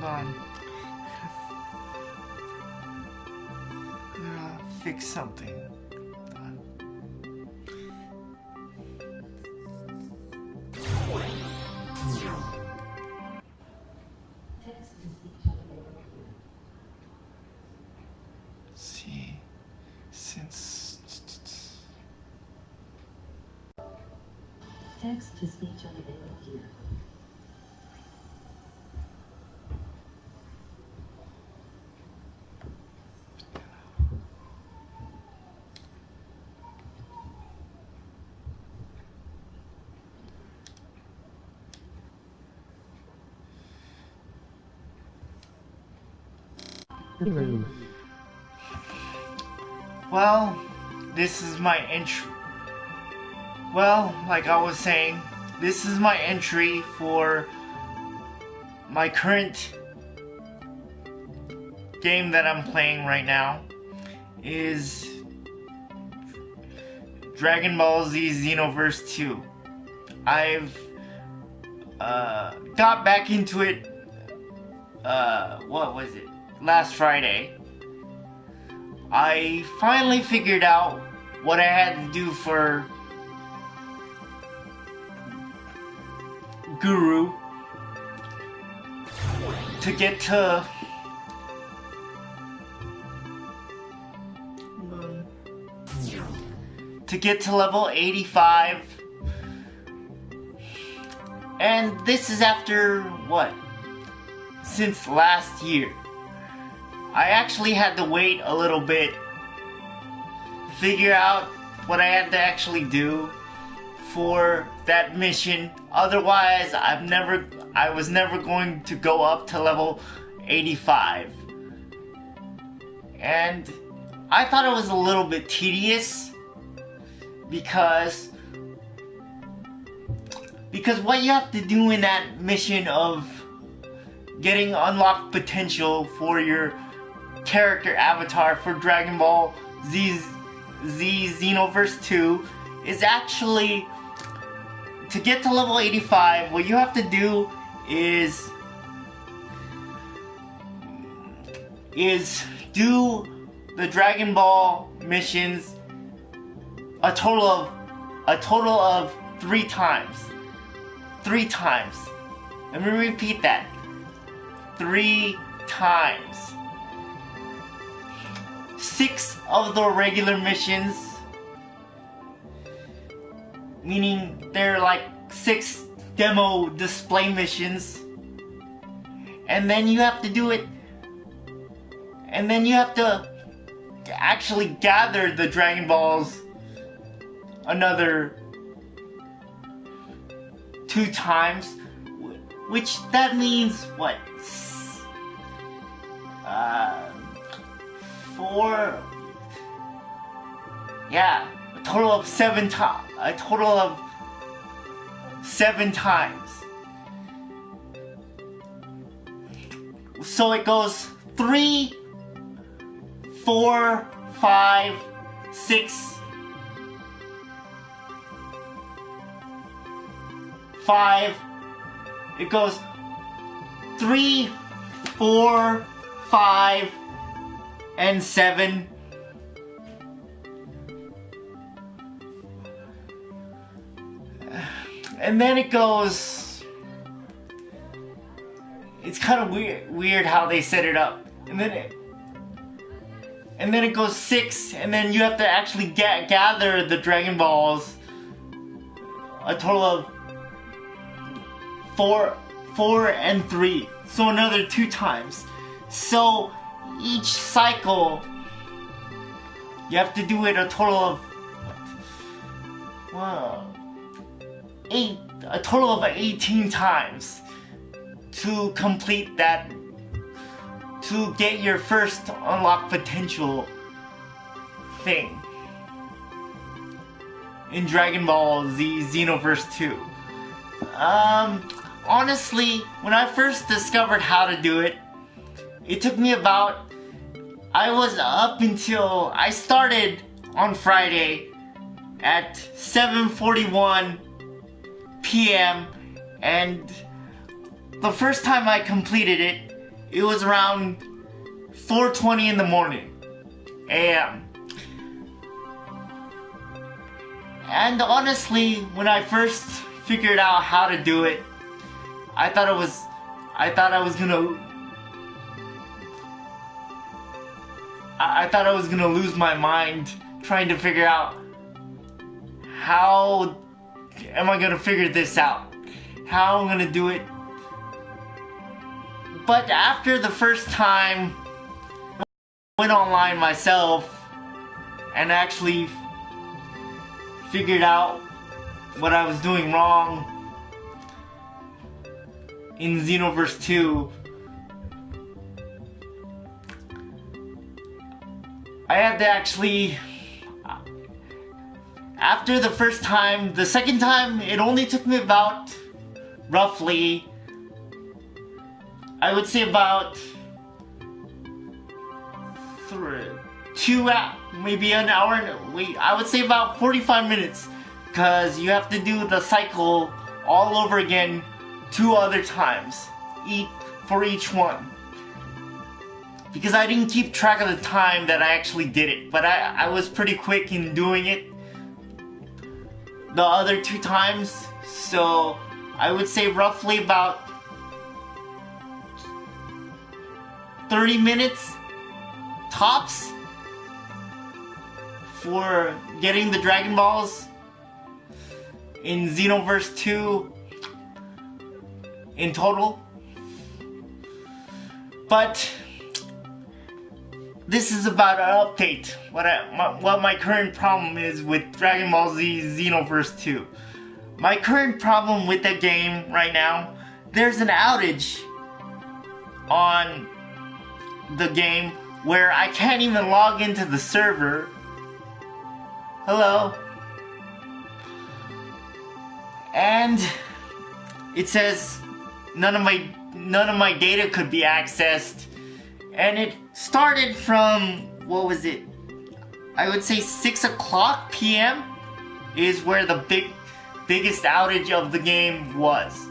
on. Fix something. See, since text to speech unavailable here. Well, this is my entry. Well, like I was saying, this is my entry for my current game that I'm playing right now is Dragon Ball Z Xenoverse 2. I've got back into it, what was it? Last Friday. I finally figured out what I had to do for Guru to get to level 85. And this is after what? Since last year. I actually had to wait a little bit to figure out what I had to actually do for that mission. Otherwise, I was never going to go up to level 85. And I thought it was a little bit tedious because what you have to do in that mission of getting unlocked potential for your character avatar for Dragon Ball Z Xenoverse 2 is actually to get to level 85. What you have to do is do the Dragon Ball missions a total of 3 times. 3 times. Let me repeat that. 3 times. 6 of the regular missions, meaning they're like 6 demo display missions, and then you have to do it, and then you have to actually gather the Dragon Balls another 2 times, which that means what? 4, yeah, a total of 7 times. A total of 7 times. So it goes 3, 4, 5, 6, 5. It goes 3, 4, 5, and 7. And then it goes, it's kind of weird how they set it up. And then it goes 6, and then you have to actually gather the Dragon Balls a total of 4 and 3. So another 2 times. So each cycle you have to do it a total of a total of 18 times to complete that, to get your first unlock potential thing in Dragon Ball Z Xenoverse 2. Honestly, when I first discovered how to do it, it took me about, I was up until, I started on Friday at 7:41 p.m. and the first time I completed it, It was around 4:20 in the morning, a.m. And honestly, when I first figured out how to do it, I thought I was gonna lose my mind trying to figure out how am I gonna figure this out, how I'm gonna do it. But after the first time, I went online myself and actually figured out what I was doing wrong in Xenoverse 2. I had to actually, after the first time, the second time, it only took me about, roughly, I would say about maybe an hour, I would say about 45 minutes, because you have to do the cycle all over again 2 other times, for each one. Because I didn't keep track of the time that I actually did it, but I was pretty quick in doing it the other 2 times, so I would say roughly about 30 minutes tops for getting the Dragon Balls in Xenoverse 2 in total. But this is about an update, what my current problem is with Dragon Ball Z Xenoverse 2. My current problem with the game right now, there's an outage on the game where I can't even log into the server. Hello? And it says none of my data could be accessed. And it started from, what was it? I would say 6 o'clock p.m. is where the biggest outage of the game was.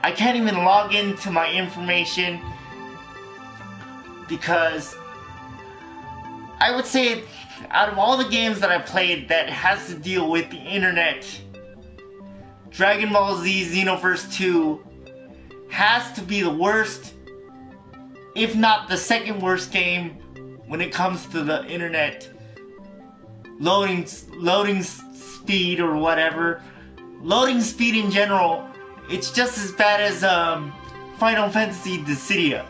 I can't even log into my information because I would say out of all the games that I played that has to deal with the internet, Dragon Ball Z Xenoverse 2 has to be the worst, if not the second worst game when it comes to the internet loading speed or whatever. Loading speed in general, it's just as bad as Final Fantasy Dissidia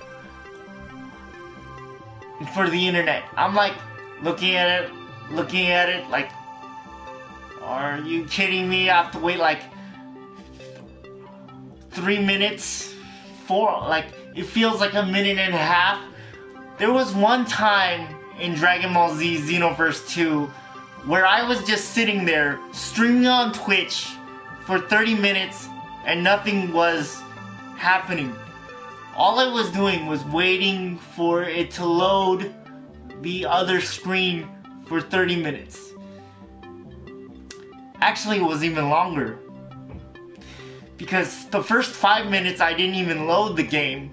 for the internet. I'm like looking at it like, are you kidding me? I have to wait like 3 minutes, it feels like a minute and a half. There was one time in Dragon Ball Z Xenoverse 2 where I was just sitting there streaming on Twitch for 30 minutes and nothing was happening. All I was doing was waiting for it to load the other screen for 30 minutes. Actually, it was even longer, because the first 5 minutes I didn't even load the game.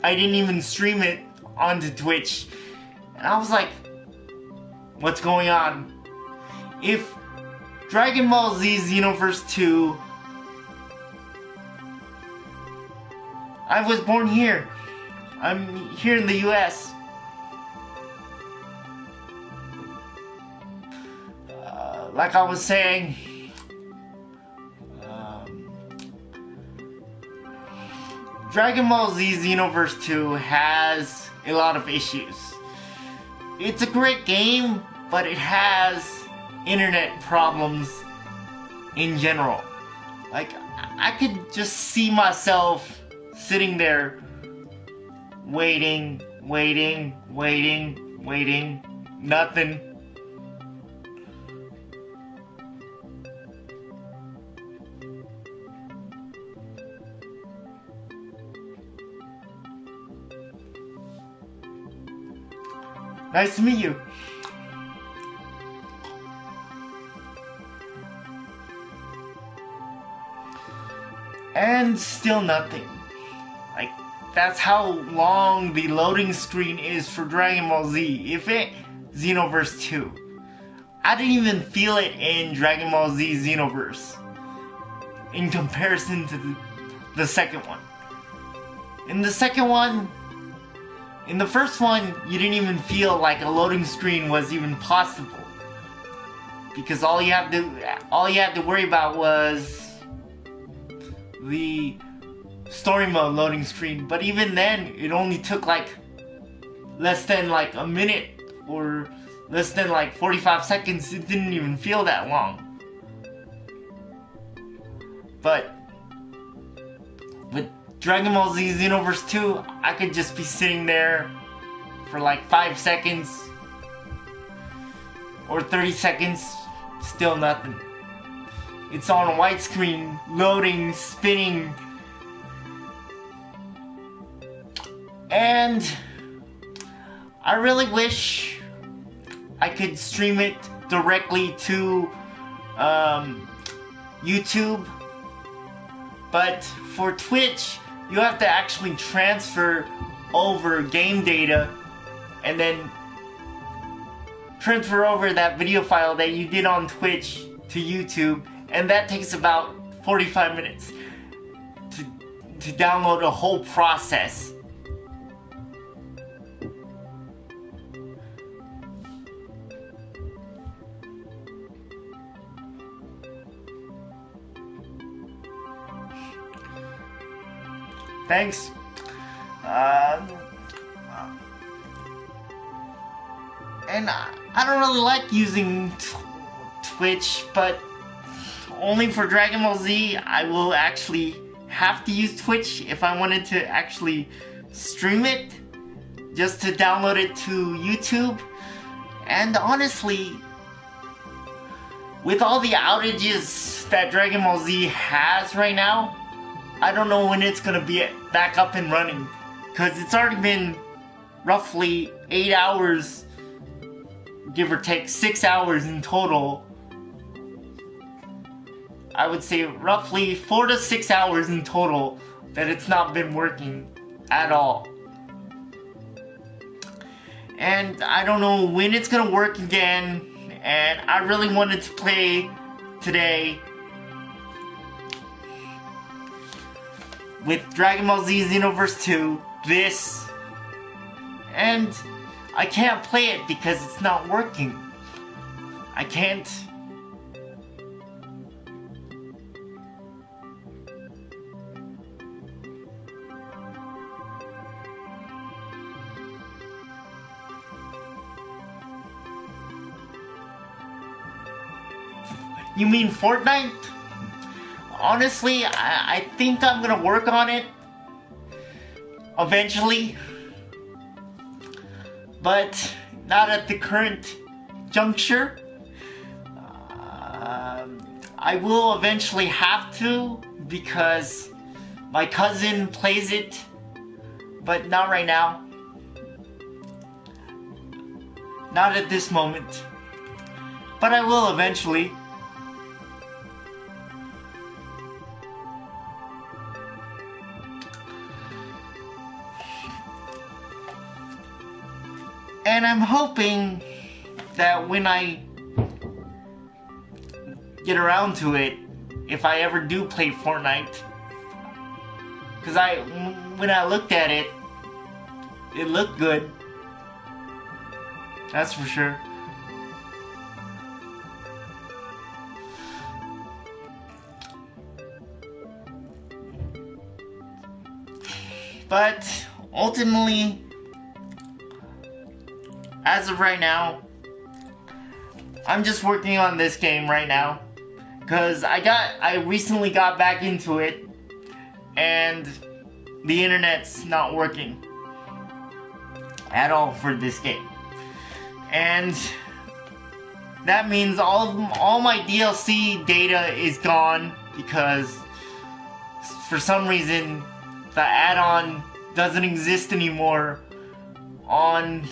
I didn't even stream it onto Twitch. And I was like, what's going on? If Dragon Ball Z Xenoverse 2... I was born here. I'm here in the US. Like I was saying, Dragon Ball Z Xenoverse 2 has a lot of issues. It's a great game, but it has internet problems in general. Like, I could just see myself sitting there waiting, nothing. Nice to meet you. And still nothing. Like, that's how long the loading screen is for Dragon Ball Z. If it Xenoverse 2. I didn't even feel it in Dragon Ball Z Xenoverse in comparison to the second one. In the first one, you didn't even feel like a loading screen was even possible. Because all you had to worry about was the story mode loading screen. But even then, it only took like less than like a minute or less than like 45 seconds. It didn't even feel that long. But with Dragon Ball Z Xenoverse 2, I could just be sitting there for like 5 seconds or 30 seconds, still nothing. It's on widescreen, loading, spinning, and I really wish I could stream it directly to YouTube, but for Twitch, you have to actually transfer over game data and then transfer over that video file that you did on Twitch to YouTube, and that takes about 45 minutes to download the whole process. Thanks. And I don't really like using Twitch, but only for Dragon Ball Z, I will actually have to use Twitch if I wanted to actually stream it, just to download it to YouTube. And honestly, with all the outages that Dragon Ball Z has right now, I don't know when it's gonna be back up and running, because it's already been roughly 8 hours, give or take 6 hours in total. I would say roughly 4 to 6 hours in total that it's not been working at all. And I don't know when it's gonna work again, and I really wanted to play today with Dragon Ball Z Xenoverse 2, and I can't play it because it's not working. I can't. You mean Fortnite? Honestly, I think I'm gonna work on it eventually, but not at the current juncture. I will eventually have to, because my cousin plays it, but not right now. Not at this moment. But I will eventually. And I'm hoping that when I get around to it, if I ever do play Fortnite, because when I looked at it, it looked good. That's for sure. But ultimately, as of right now, I'm just working on this game right now, because I recently got back into it, and the internet's not working at all for this game. And that means all my DLC data is gone, because for some reason the add-on doesn't exist anymore on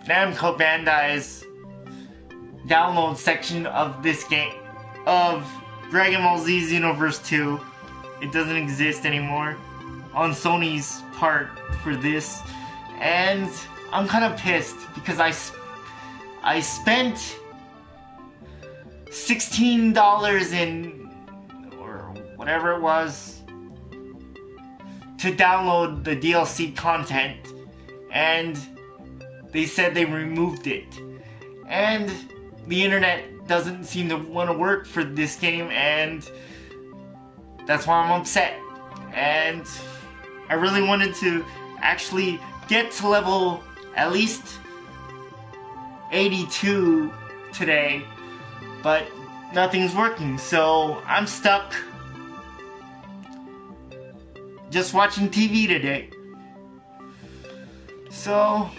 Namco Bandai's download section of this game, of Dragon Ball Z Xenoverse 2. It doesn't exist anymore. on Sony's part for this, and I'm kind of pissed because I spent $16 in, or whatever it was, to download the DLC content, and they said they removed it, and the internet doesn't seem to want to work for this game, and that's why I'm upset. And I really wanted to actually get to level at least 82 today, but nothing's working, so I'm stuck just watching TV today. So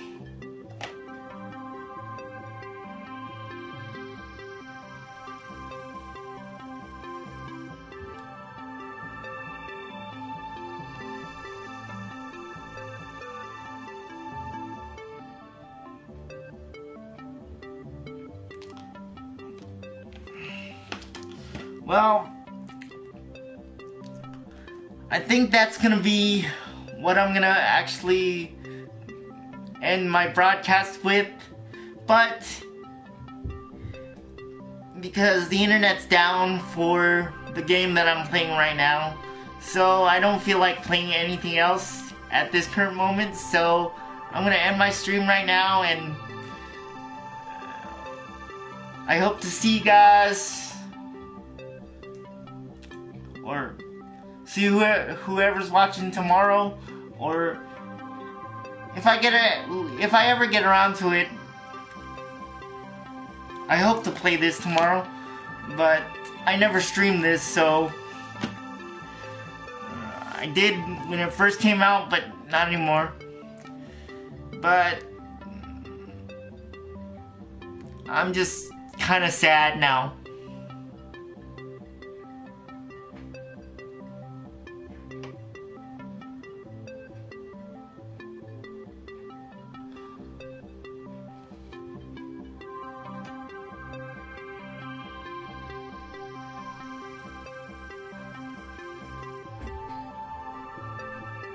well, I think that's gonna be what I'm gonna actually end my broadcast with, but because the internet's down for the game that I'm playing right now, so I don't feel like playing anything else at this current moment, so I'm gonna end my stream right now, and I hope to see you guys, or see whoever's watching tomorrow, or if I ever get around to it, I hope to play this tomorrow, but I never streamed this, so I did when it first came out, but not anymore. But I'm just kind of sad now.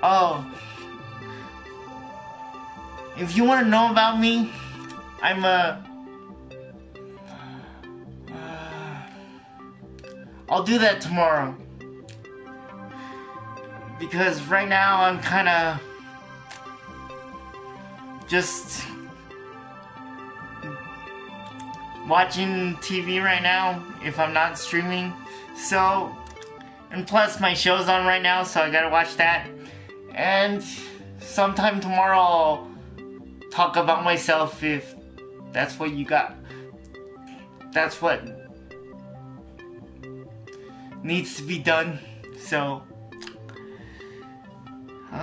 Oh, if you want to know about me, I'm I'll do that tomorrow. Because right now I'm kind of just watching TV right now if I'm not streaming. So, and plus my show's on right now, so I gotta watch that. And sometime tomorrow I'll talk about myself if that's what you got. That's what needs to be done. So,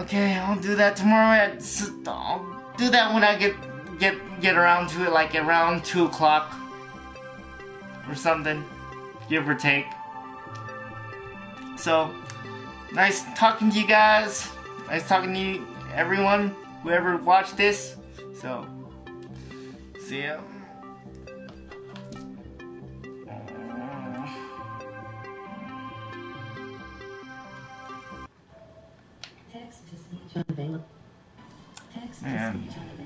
okay, I'll do that tomorrow. I'll do that when I get around to it, like around 2 o'clock or something, give or take. So, nice talking to you guys. Nice talking to you, everyone, whoever watched this. So, see ya. Text to speech unavailable. Text to Man. speech unavailable.